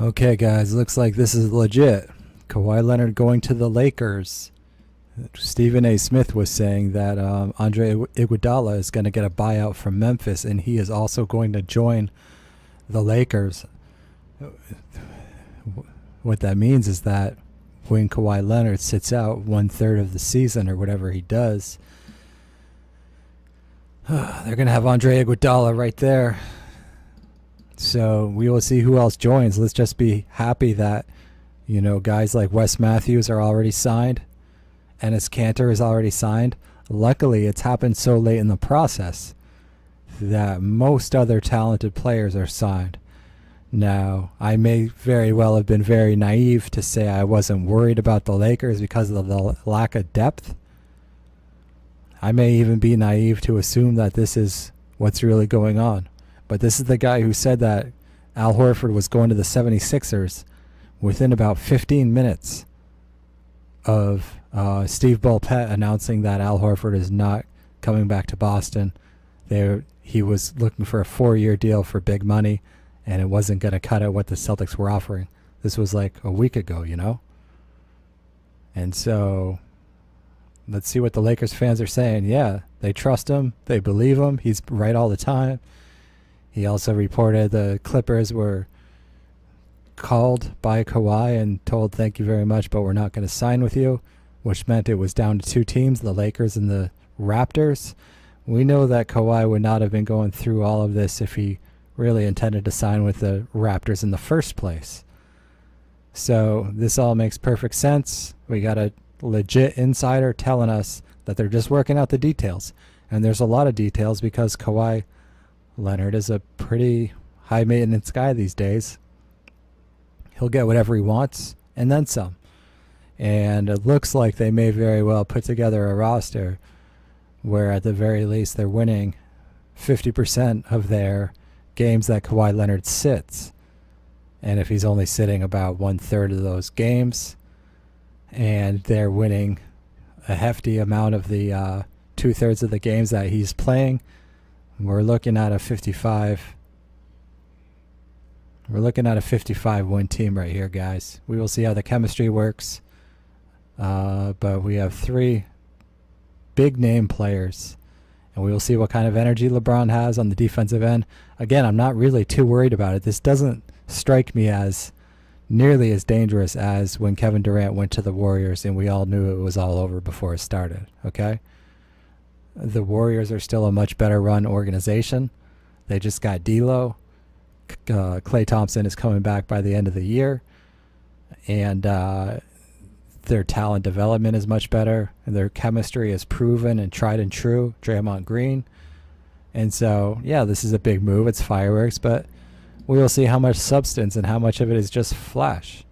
Okay, guys, looks like this is legit. Kawhi Leonard going to the Lakers. Stephen A. Smith was saying that Andre Iguadala is going to get a buyout from Memphis, and he is also going to join the Lakers. What that means is that when Kawhi Leonard sits out 1/3 of the season or whatever he does, they're going to have Andre Iguodala right there. So we will see who else joins. Let's just be happy that, guys like Wes Matthews are already signed. Enes Kanter is already signed. Luckily, it's happened so late in the process that most other talented players are signed. Now, I may very well have been very naive to say I wasn't worried about the Lakers because of the lack of depth. I may even be naive to assume that this is what's really going on. But this is the guy who said that Al Horford was going to the 76ers within about 15 minutes of Steve Bulpett announcing that Al Horford is not coming back to Boston. He was looking for a 4-year deal for big money, and it wasn't going to cut out what the Celtics were offering. This was like a week ago, And so let's see what the Lakers fans are saying. Yeah, they trust him. They believe him. He's right all the time. He also reported the Clippers were called by Kawhi and told thank you very much, but we're not going to sign with you, which meant it was down to two teams, the Lakers and the Raptors. We know that Kawhi would not have been going through all of this if he really intended to sign with the Raptors in the first place. So this all makes perfect sense. We got a legit insider telling us that they're just working out the details. And there's a lot of details because Kawhi Leonard is a pretty high maintenance guy these days. He'll get whatever he wants and then some. And it looks like they may very well put together a roster where at the very least they're winning 50% of their games that Kawhi Leonard sits. And if he's only sitting about 1/3 of those games and they're winning a hefty amount of the 2/3 of the games that he's playing, we're looking at a 55 win team right here, guys. We will see how the chemistry works. But we have 3 big name players, and we will see what kind of energy LeBron has on the defensive end. Again, I'm not really too worried about it. This doesn't strike me as nearly as dangerous as when Kevin Durant went to the Warriors and we all knew it was all over before it started, okay? The Warriors are still a much better run organization. They just got D'Lo. Klay Thompson is coming back by the end of the year. And their talent development is much better. And their chemistry is proven and tried and true. Draymond Green. And so, yeah, this is a big move. It's fireworks. But we will see how much substance and how much of it is just flash.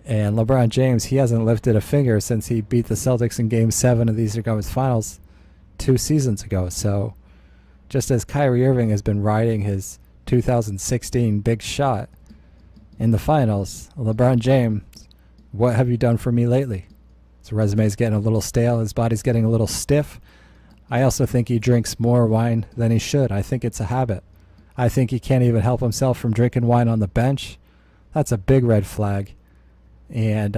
And LeBron James, he hasn't lifted a finger since he beat the Celtics in Game 7 of the Eastern Conference Finals 2 seasons ago. So just as Kyrie Irving has been riding his 2016 big shot in the finals, LeBron James, what have you done for me lately? His resume is getting a little stale. His body's getting a little stiff. I also think he drinks more wine than he should. I think it's a habit. I think he can't even help himself from drinking wine on the bench. That's a big red flag. And,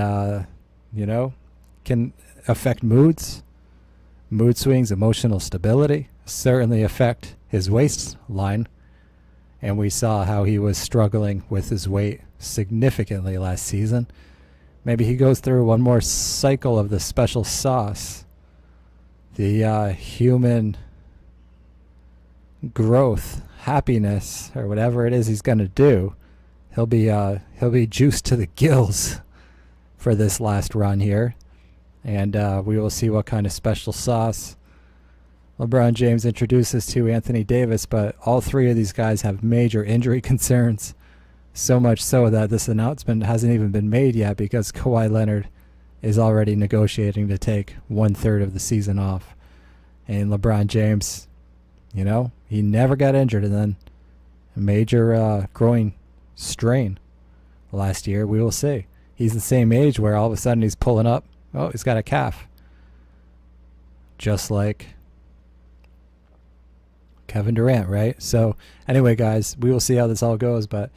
can affect moods. Mood swings, emotional stability certainly affect his waistline. And we saw how he was struggling with his weight significantly last season. Maybe he goes through one more cycle of the special sauce. The human growth, happiness, or whatever it is he's going to do. He'll be juiced to the gills for this last run here. And we will see what kind of special sauce LeBron James introduces to Anthony Davis. But all 3 of these guys have major injury concerns. So much so that this announcement hasn't even been made yet because Kawhi Leonard is already negotiating to take 1/3 of the season off. And LeBron James, he never got injured, and then a major groin strain last year. We will see. He's the same age where all of a sudden he's pulling up. Oh, he's got a calf. Just like Kevin Durant, right? So anyway, guys, we will see how this all goes. But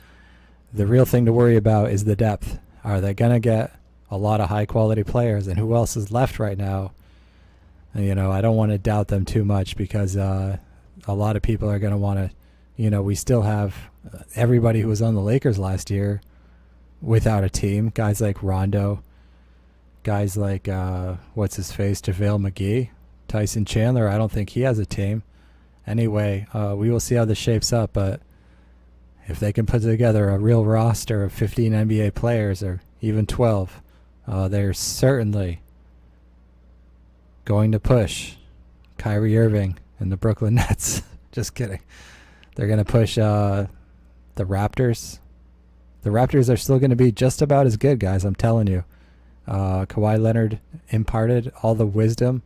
The real thing to worry about is the depth. Are they going to get a lot of high-quality players? And who else is left right now? I don't want to doubt them too much because a lot of people are going to want to, we still have everybody who was on the Lakers last year without a team. Guys like Rondo, guys like, what's-his-face, JaVale McGee, Tyson Chandler. I don't think he has a team. Anyway, we will see how this shapes up, but if they can put together a real roster of 15 NBA players or even 12, they're certainly going to push Kyrie Irving and the Brooklyn Nets. Just kidding. They're going to push the Raptors. The Raptors are still going to be just about as good, guys, I'm telling you. Kawhi Leonard imparted all the wisdom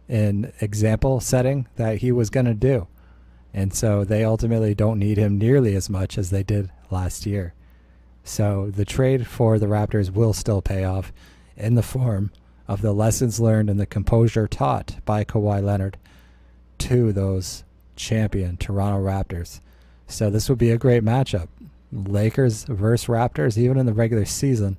and example setting that he was going to do. And so they ultimately don't need him nearly as much as they did last year. So the trade for the Raptors will still pay off in the form of the lessons learned and the composure taught by Kawhi Leonard to those champion Toronto Raptors. So this would be a great matchup. Lakers versus Raptors, even in the regular season,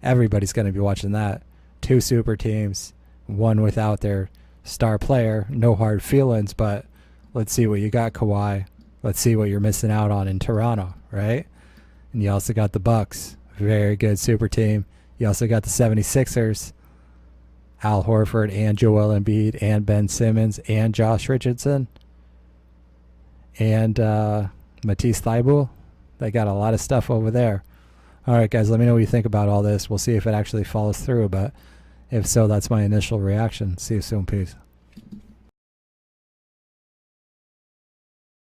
everybody's going to be watching that. Two super teams, one without their star player. No hard feelings, but let's see what you got, Kawhi. Let's see what you're missing out on in Toronto, right? And you also got the Bucks, very good super team. You also got the 76ers, Al Horford and Joel Embiid and Ben Simmons and Josh Richardson and Matisse Thybulle. They got a lot of stuff over there. All right, guys, let me know what you think about all this. We'll see if it actually follows through, but if so, that's my initial reaction. See you soon. Peace.